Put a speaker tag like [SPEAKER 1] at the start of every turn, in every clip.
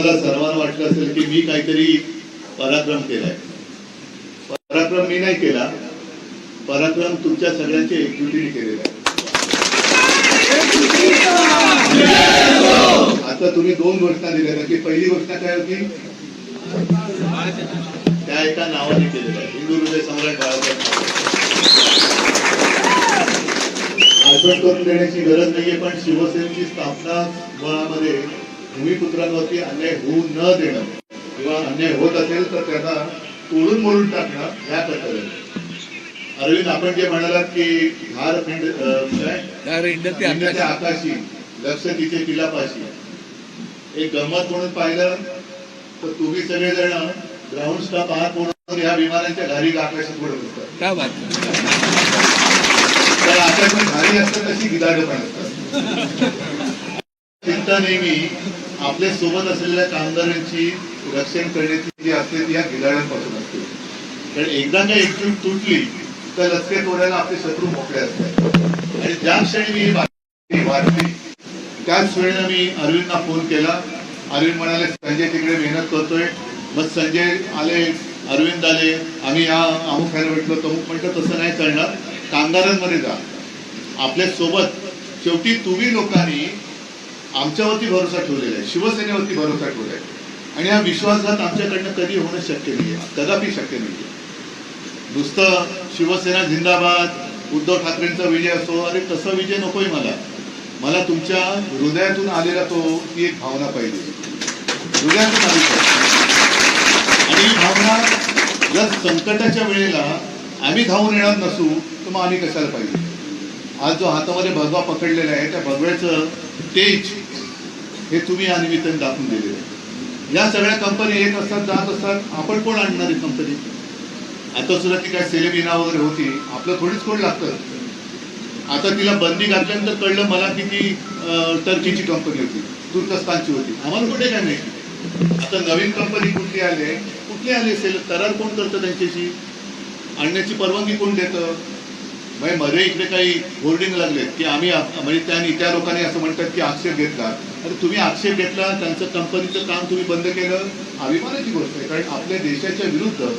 [SPEAKER 1] तुम्हाला सर्वांना वाटलं असेल की मी काहीतरी पराक्रम केलाय. पराक्रम मी नाही केला, पराक्रम तुमच्या सगळ्यांच्या एकजुटीने केलेला आहे. आता तुम्ही दोन घोषणा दिल्या की पहिली घोषणा काय होती, त्या एका नावाने केलेलं आहे, हिंदू हृदय सम्राट बाळासाहेब. आठवण करून देण्याची गरज नाहीये, पण शिवसेनेची स्थापना मुळामध्ये भूमिपुत्रांवरती अन्याय होऊ न देणं किंवा अन्याय होत असेल तर त्याला तोडून मोडून टाकणं ह्या कर्तव्य. अरविंद, आपण जे म्हणालात की आकाशी लक्ष तिचे किल्लापाशी, एक गंमत म्हणून पाहिलं तर तुम्ही सगळेजण ग्राउंड स्टाफ आहात म्हणून या विमानांच्या घारी आकाशात उडत असतात. तर आकाशात घारी असतात तशी गिदाडं पण असतात. चिंता नेहमी आपल्या सोबत असलेल्या कामगारांची रक्षण करण्याची जी असते ती या गिदाड्यांपासून असते. कारण एकदा का एकजूट तुटली तर लक्ष्य तोडायला आपले शत्रू मोकळे असतात. आणि ज्या क्षणी मी वाटली त्याच वेळेला मी अरविंदला फोन केला. अरविंद म्हणाले संजय तिकडे मेहनत करतोय. मग संजय आले, अरविंद आले, आम्ही या अमुक खायला भेटलो. तमुक म्हटलं तसं नाही चालणार, कामगारांमध्ये जा आपल्या सोबत. शेवटी तुम्ही लोकांनी आमच्यावरती भरोसा ठेवलेला आहे, शिवसेनेवरती भरोसा ठेवला आहे. आणि हा विश्वासघात आमच्याकडनं कधी होणं शक्य नाहीये, कदापि शक्य नाहीये. नुसतं शिवसेना जिंदाबाद, उद्धव ठाकरेंचा विजय असो, अरे तसा विजय नकोय मला तुमच्या हृदयातून आलेला ती एक भावना पाहिजे, हृदयातून आली पाहिजे. आणि ही भावना जर संकटाच्या वेळेला आम्ही धावून येणार नसू तर मग आम्ही कशाला पाहिजे. आज जो हातामध्ये भगवा पकडलेला आहे त्या भगव्याचं तेज हे तुम्ही या निमित्ताने दाखवून दिलेलं आहे. या सगळ्या कंपनी येत असतात, जात असतात, आपण कोण आणणारी कंपनी. आता सुद्धा ती काय सेलेबिना वगैरे होती, आपलं थोडीच कोण लागतं. आता तिला बंदी घातल्यानंतर कळलं मला की ती टर्कीची कंपनी होती, तुर्कस्तानची होती. आम्हाला कुठे काय माहिती. आता नवीन कंपनी कुठली आली असेल, करार कोण करतं त्यांच्याशी, आणण्याची परवानगी कोण देतं. म्हणजे मध्ये इकडे काही होर्डिंग लागलेत की आम्ही म्हणजे त्या लोकांनी असं म्हणतात की आक्षेप घेतला. अरे तुम्ही आक्षेप घेतला, त्यांचं कंपनीचं काम तुम्ही बंद केलं, अभिमानाची गोष्ट आहे. कारण आपल्या देशाच्या विरुद्ध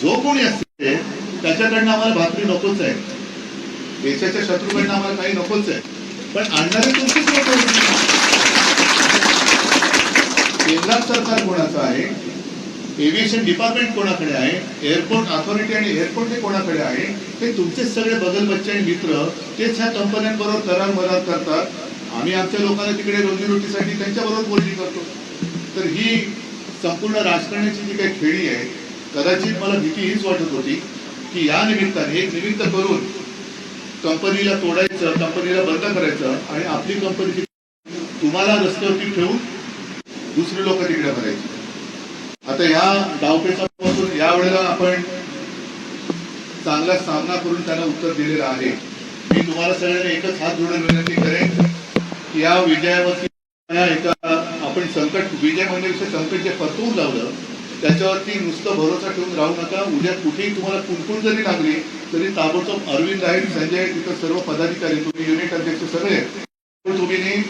[SPEAKER 1] जो कोणी असते त्याच्याकडनं आम्हाला भाकरी नकोच आहे, देशाच्या शत्रूकडनं आम्हाला काही नकोच आहे. पण आणणारे तुमचीच लोक होती. केंद्रात सरकार कोणाचं आहे, एव्हिएशन डिपार्टमेंट कोणाकडे आहे, एअरपोर्ट अथॉरिटी आणि एअरपोर्ट हे कोणाकडे आहे, ते तुमचेच सगळे बगल बच्चे आणि मित्र तेच ह्या कंपन्यांबरोबर करार करतात. आम्ही आमच्या लोकांना तिकडे रोजीरोटीसाठी त्यांच्याबरोबर बोलणी करतो. तर ही संपूर्ण राजकारणाची जी काही खेळी आहे, कदाचित मला भीती हीच वाटत होती की या निमित्ताने एक निमित्त करून कंपनीला तोडायचं, कंपनीला बंद करायचं आणि आपली कंपनी तुम्हाला रस्त्यावरती ठेवून दुसरे लोक तिकडे भरायचे. आता या डावपेचापासून यावेळेला आपण चांगला सामना करून त्यांना उत्तर दिलेलं आहे. मी तुम्हाला सगळ्यांना एकच हात जोडून विनंती करेन की या विजयावरती आपण विजय म्हणजे संकट जे परतवून लावलं त्याच्यावरती नुसतं भरोसा ठेवून राहू नका. उद्या कुठेही तुम्हाला कुणकुण जरी लागली तरी ताबडतोब अरविंद आहे, संजय आहे, तिथं सर्व पदाधिकारी, तुम्ही युनिट अध्यक्ष सगळे तुम्ही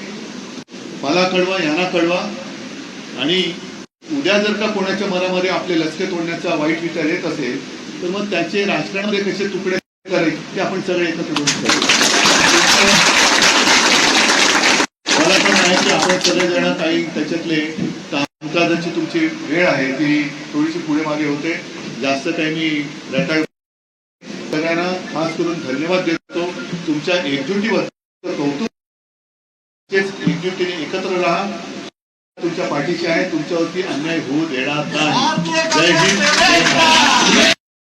[SPEAKER 1] मला कळवा, यांना कळवा. आणि उद्या जर का कोणाच्या मनामध्ये आपले लक्ष्य तोडण्याचा वाईट विचार येत असेल तर मग त्याचे राजकारणामध्ये कसे तुकडे करायचे ते आपण सगळे एकत्र करू. मला पण आहे की आपण सगळेजण काही त्याच्यातले कामकाजाची तुमची वेळ आहे ती थोडीशी पुढे मागे होते. जास्त काही मी रटाळ सगळ्यांना खास करून धन्यवाद देतो. तुमच्या एकजुटीवर कौतुक. एकजुटीने एकत्र राहा, तुमच्या पाठीशी आहे, तुमच्यावरती अन्याय होऊ देणार नाही. जय हिंद.